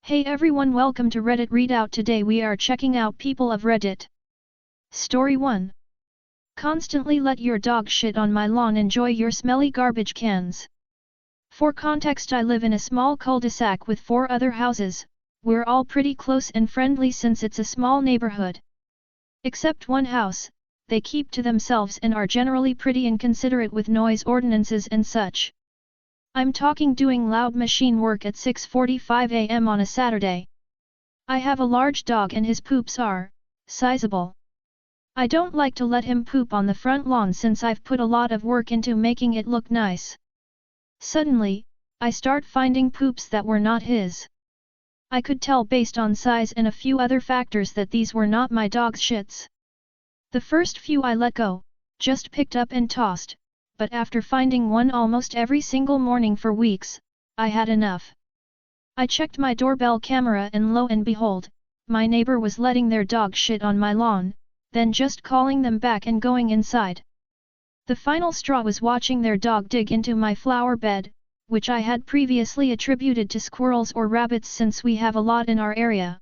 Hey everyone, welcome to Reddit Readout. Today we are checking out People of Reddit. Story 1. Constantly let your dog shit on my lawn. Enjoy your smelly garbage cans. For context, I live in a small cul-de-sac with 4 other houses. We're all pretty close and friendly since it's a small neighborhood. Except one house, they keep to themselves and are generally pretty inconsiderate with noise ordinances and such. I'm talking doing loud machine work at 6:45 a.m. on a Saturday. I have a large dog and his poops are sizable. I don't like to let him poop on the front lawn since I've put a lot of work into making it look nice. Suddenly, I start finding poops that were not his. I could tell based on size and a few other factors that these were not my dog's shits. The first few I let go, just picked up and tossed. But after finding one almost every single morning for weeks, I had enough. I checked my doorbell camera and lo and behold, my neighbor was letting their dog shit on my lawn, then just calling them back and going inside. The final straw was watching their dog dig into my flower bed, which I had previously attributed to squirrels or rabbits since we have a lot in our area.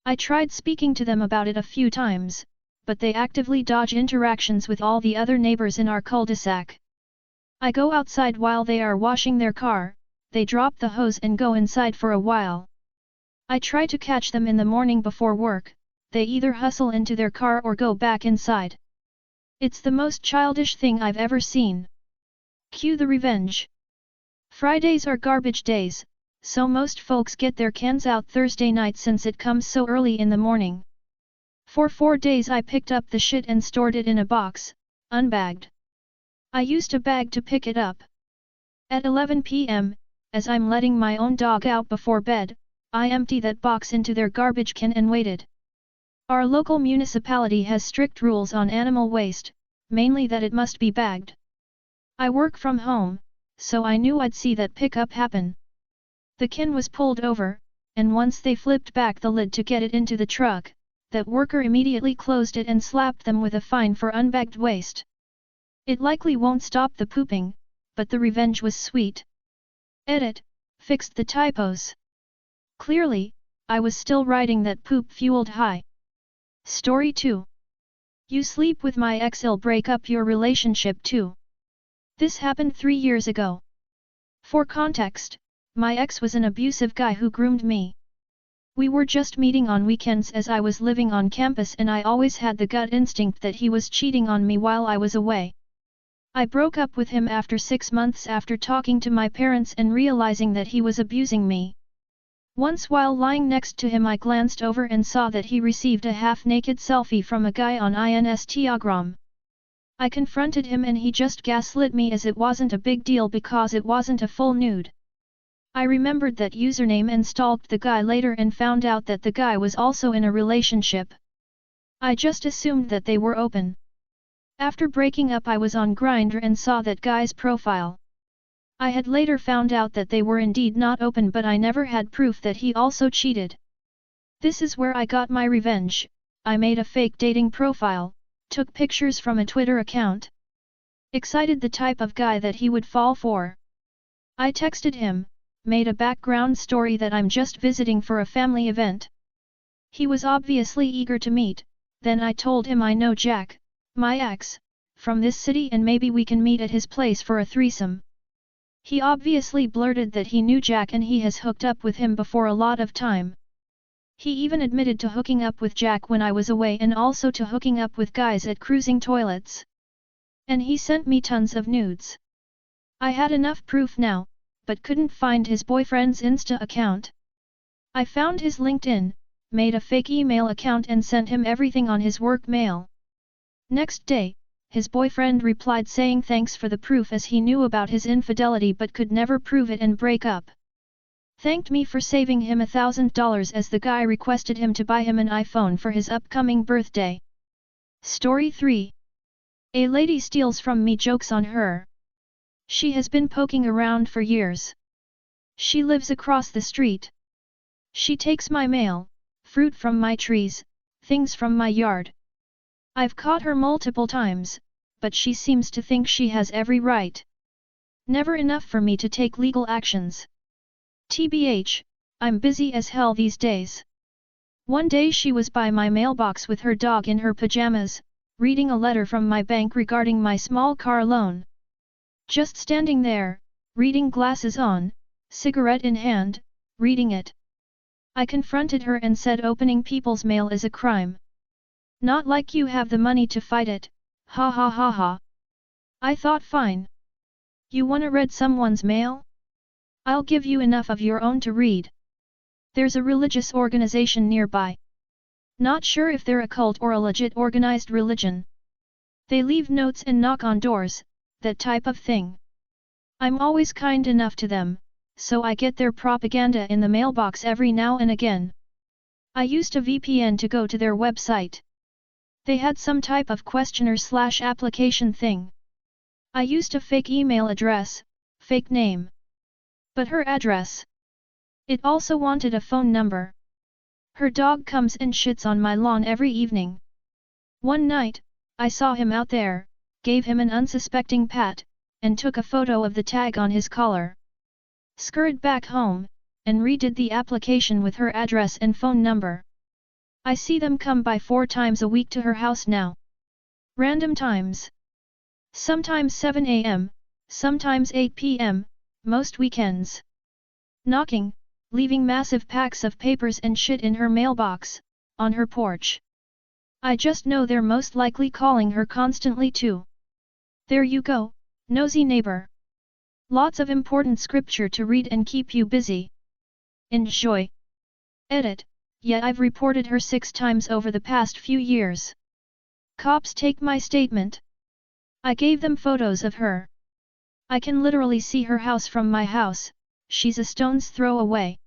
I tried speaking to them about it a few times, but they actively dodge interactions with all the other neighbors in our cul-de-sac. I go outside while they are washing their car, they drop the hose and go inside for a while. I try to catch them in the morning before work, they either hustle into their car or go back inside. It's the most childish thing I've ever seen. Cue the revenge. Fridays are garbage days, so most folks get their cans out Thursday night since it comes so early in the morning. For 4 days I picked up the shit and stored it in a box, unbagged. I used a bag to pick it up. At 11 p.m., as I'm letting my own dog out before bed, I empty that box into their garbage can and waited. Our local municipality has strict rules on animal waste, mainly that it must be bagged. I work from home, so I knew I'd see that pickup happen. The can was pulled over, and once they flipped back the lid to get it into the truck, that worker immediately closed it and slapped them with a fine for unbagged waste. It likely won't stop the pooping, but the revenge was sweet. Edit, fixed the typos. Clearly, I was still writing that poop-fueled high. Story 2. You sleep with my ex, I'll break up your relationship too. This happened 3 years ago. For context, my ex was an abusive guy who groomed me. We were just meeting on weekends as I was living on campus and I always had the gut instinct that he was cheating on me while I was away. I broke up with him after 6 months after talking to my parents and realizing that he was abusing me. Once while lying next to him I glanced over and saw that he received a half-naked selfie from a guy on Instagram. I confronted him and he just gaslit me as it wasn't a big deal because it wasn't a full nude. I remembered that username and stalked the guy later and found out that the guy was also in a relationship. I just assumed that they were open. After breaking up I was on Grindr and saw that guy's profile. I had later found out that they were indeed not open, but I never had proof that he also cheated. This is where I got my revenge. I made a fake dating profile, took pictures from a Twitter account. Excited the type of guy that he would fall for. I texted him, made a background story that I'm just visiting for a family event. He was obviously eager to meet, then I told him I know Jack, my ex, from this city and maybe we can meet at his place for a threesome. He obviously blurted that he knew Jack and he has hooked up with him before a lot of time. He even admitted to hooking up with Jack when I was away and also to hooking up with guys at cruising toilets. And he sent me tons of nudes. I had enough proof now, but couldn't find his boyfriend's Insta account. I found his LinkedIn, made a fake email account and sent him everything on his work mail. Next day, his boyfriend replied saying thanks for the proof as he knew about his infidelity but could never prove it and break up. Thanked me for saving him $1,000 as the guy requested him to buy him an iPhone for his upcoming birthday. Story 3. A lady steals from me, jokes on her. She has been poking around for years. She lives across the street. She takes my mail, fruit from my trees, things from my yard. I've caught her multiple times, but she seems to think she has every right. Never enough for me to take legal actions. TBH, I'm busy as hell these days. One day she was by my mailbox with her dog in her pajamas, reading a letter from my bank regarding my small car loan. Just standing there, reading, glasses on, cigarette in hand, reading it. I confronted her and said opening people's mail is a crime. Not like you have the money to fight it, ha ha ha ha. I thought fine. You wanna read someone's mail? I'll give you enough of your own to read. There's a religious organization nearby. Not sure if they're a cult or a legit organized religion. They leave notes and knock on doors, that type of thing. I'm always kind enough to them, so I get their propaganda in the mailbox every now and again. I used a VPN to go to their website. They had some type of questionnaire/application thing. I used a fake email address, fake name. But her address. It also wanted a phone number. Her dog comes and shits on my lawn every evening. One night, I saw him out there, gave him an unsuspecting pat, and took a photo of the tag on his collar. Scurried back home, and redid the application with her address and phone number. I see them come by 4 times a week to her house now. Random times. Sometimes 7 a.m., sometimes 8 p.m., most weekends. Knocking, leaving massive packs of papers and shit in her mailbox, on her porch. I just know they're most likely calling her constantly too. There you go, nosy neighbor. Lots of important scripture to read and keep you busy. Enjoy. Edit. Yet I've reported her 6 times over the past few years. Cops take my statement. I gave them photos of her. I can literally see her house from my house, she's a stone's throw away.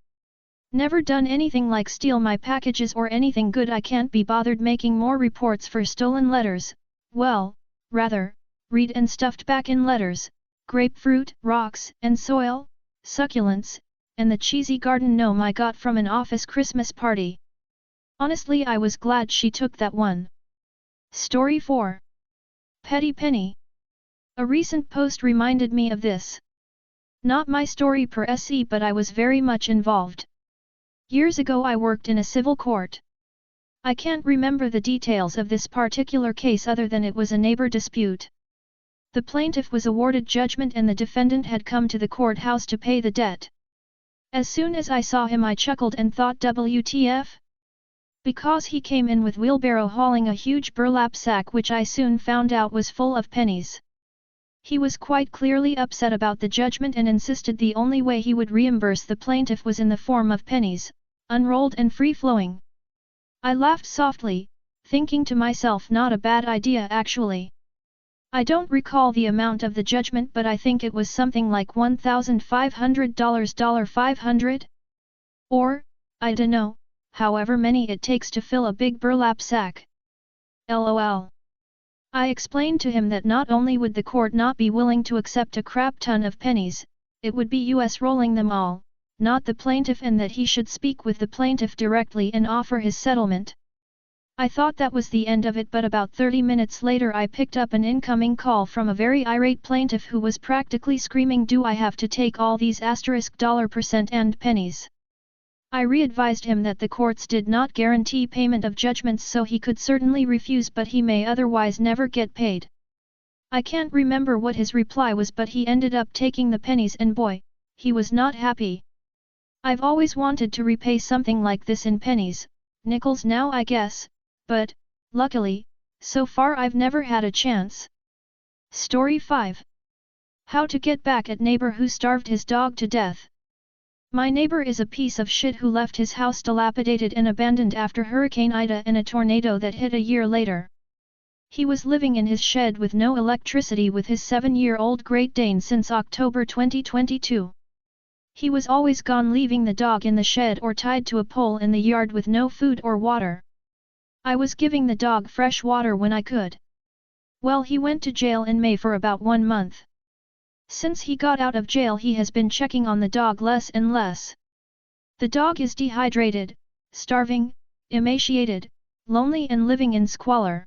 Never done anything like steal my packages or anything good. I can't be bothered making more reports for stolen letters, well, rather, read and stuffed back in letters, grapefruit, rocks and soil, succulents, and the cheesy garden gnome I got from an office Christmas party. Honestly, I was glad she took that one. Story 4. Petty Penny. A recent post reminded me of this. Not my story per se, but I was very much involved. Years ago I worked in a civil court. I can't remember the details of this particular case other than it was a neighbor dispute. The plaintiff was awarded judgment and the defendant had come to the courthouse to pay the debt. As soon as I saw him I chuckled and thought WTF? Because he came in with wheelbarrow hauling a huge burlap sack which I soon found out was full of pennies. He was quite clearly upset about the judgment and insisted the only way he would reimburse the plaintiff was in the form of pennies, unrolled and free-flowing. I laughed softly, thinking to myself, not a bad idea actually. I don't recall the amount of the judgment, but I think it was something like $1,500, $500? Or, I dunno, however many it takes to fill a big burlap sack. LOL. I explained to him that not only would the court not be willing to accept a crap ton of pennies, it would be US rolling them all, not the plaintiff, and that he should speak with the plaintiff directly and offer his settlement. I thought that was the end of it, but about 30 minutes later I picked up an incoming call from a very irate plaintiff who was practically screaming, "Do I have to take all these $% and pennies?" I re-advised him that the courts did not guarantee payment of judgments, so he could certainly refuse, but he may otherwise never get paid. I can't remember what his reply was, but he ended up taking the pennies, and boy, he was not happy. I've always wanted to repay something like this in pennies, nickels now I guess, but, luckily, so far I've never had a chance. Story 5. How to get back at neighbor who starved his dog to death. My neighbor is a piece of shit who left his house dilapidated and abandoned after Hurricane Ida and a tornado that hit a year later. He was living in his shed with no electricity with his 7-year-old Great Dane since October 2022. He was always gone, leaving the dog in the shed or tied to a pole in the yard with no food or water. I was giving the dog fresh water when I could. Well, he went to jail in May for about 1 month. Since he got out of jail he has been checking on the dog less and less. The dog is dehydrated, starving, emaciated, lonely and living in squalor.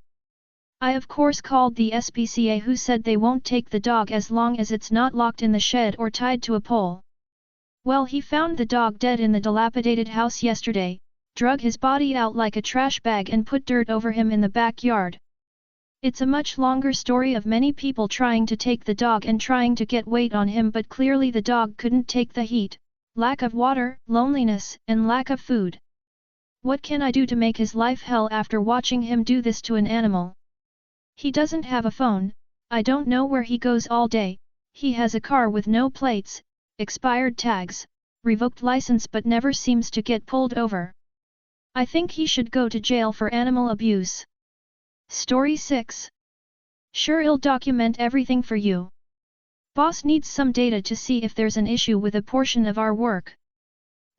I of course called the SPCA, who said they won't take the dog as long as it's not locked in the shed or tied to a pole. Well, he found the dog dead in the dilapidated house yesterday, drug his body out like a trash bag and put dirt over him in the backyard. It's a much longer story of many people trying to take the dog and trying to get weight on him, but clearly the dog couldn't take the heat, lack of water, loneliness, and lack of food. What can I do to make his life hell after watching him do this to an animal? He doesn't have a phone, I don't know where he goes all day, he has a car with no plates, expired tags, revoked license but never seems to get pulled over. I think he should go to jail for animal abuse. Story 6. Sure, I'll document everything for you. Boss needs some data to see if there's an issue with a portion of our work.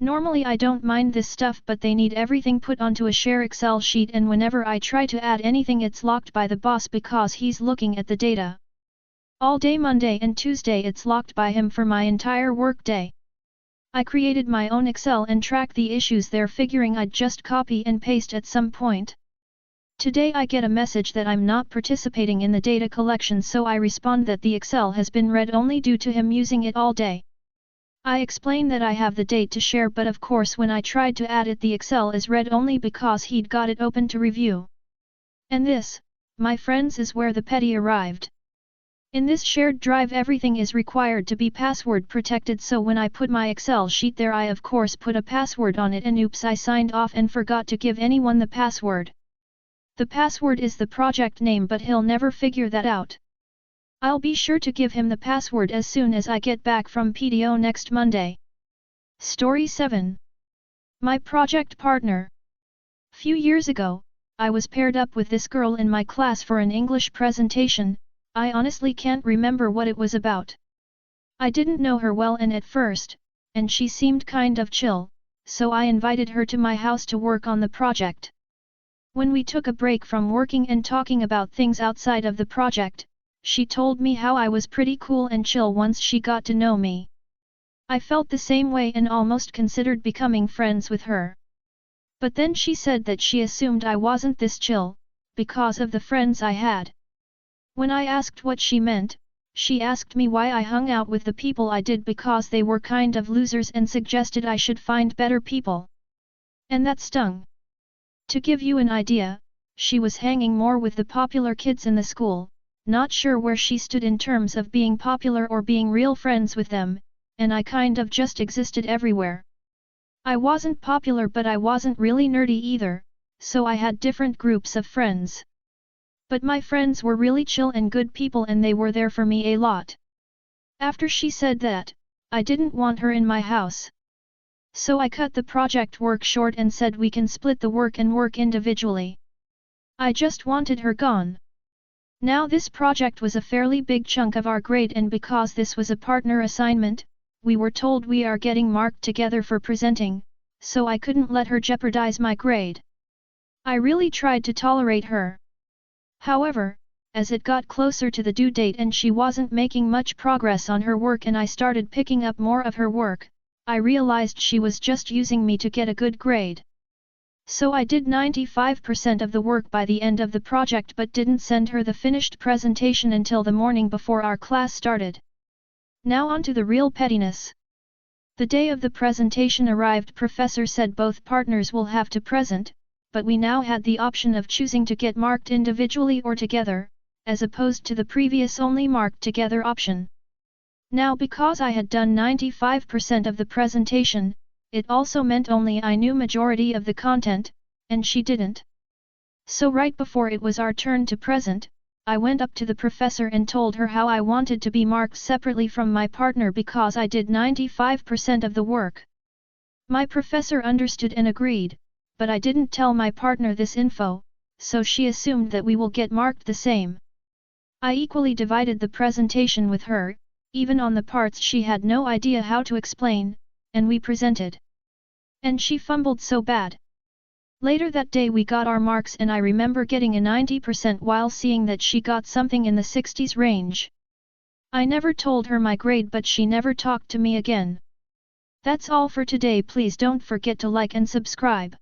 Normally I don't mind this stuff, but they need everything put onto a share Excel sheet, and whenever I try to add anything it's locked by the boss because he's looking at the data. All day Monday and Tuesday it's locked by him for my entire work day. I created my own Excel and track the issues there, figuring I'd just copy and paste at some point. Today I get a message that I'm not participating in the data collection, so I respond that the Excel has been read only due to him using it all day. I explain that I have the date to share, but of course when I tried to add it the Excel is read only because he'd got it open to review. And this, my friends, is where the petty arrived. In this shared drive everything is required to be password protected, so when I put my Excel sheet there I of course put a password on it, and oops, I signed off and forgot to give anyone the password. The password is the project name, but he'll never figure that out. I'll be sure to give him the password as soon as I get back from PTO next Monday. Story 7. My project partner. Few years ago, I was paired up with this girl in my class for an English presentation. I honestly can't remember what it was about. I didn't know her well and at first, and she seemed kind of chill, so I invited her to my house to work on the project. When we took a break from working and talking about things outside of the project, she told me how I was pretty cool and chill once she got to know me. I felt the same way and almost considered becoming friends with her. But then she said that she assumed I wasn't this chill, because of the friends I had. When I asked what she meant, she asked me why I hung out with the people I did because they were kind of losers, and suggested I should find better people. And that stung. To give you an idea, she was hanging more with the popular kids in the school, not sure where she stood in terms of being popular or being real friends with them, and I kind of just existed everywhere. I wasn't popular, but I wasn't really nerdy either, so I had different groups of friends. But my friends were really chill and good people, and they were there for me a lot. After she said that, I didn't want her in my house. So I cut the project work short and said we can split the work and work individually. I just wanted her gone. Now this project was a fairly big chunk of our grade, and because this was a partner assignment, we were told we are getting marked together for presenting, so I couldn't let her jeopardize my grade. I really tried to tolerate her. However, as it got closer to the due date and she wasn't making much progress on her work and I started picking up more of her work, I realized she was just using me to get a good grade. So I did 95% of the work by the end of the project, but didn't send her the finished presentation until the morning before our class started. Now on to the real pettiness. The day of the presentation arrived. Professor said both partners will have to present, but we now had the option of choosing to get marked individually or together, as opposed to the previous only marked together option. Now because I had done 95% of the presentation, it also meant only I knew majority of the content, and she didn't. So right before it was our turn to present, I went up to the professor and told her how I wanted to be marked separately from my partner because I did 95% of the work. My professor understood and agreed, but I didn't tell my partner this info, so she assumed that we will get marked the same. I equally divided the presentation with her, even on the parts she had no idea how to explain, and we presented. And she fumbled so bad. Later that day we got our marks and I remember getting a 90% while seeing that she got something in the 60s range. I never told her my grade, but she never talked to me again. That's all for today. Please don't forget to like and subscribe.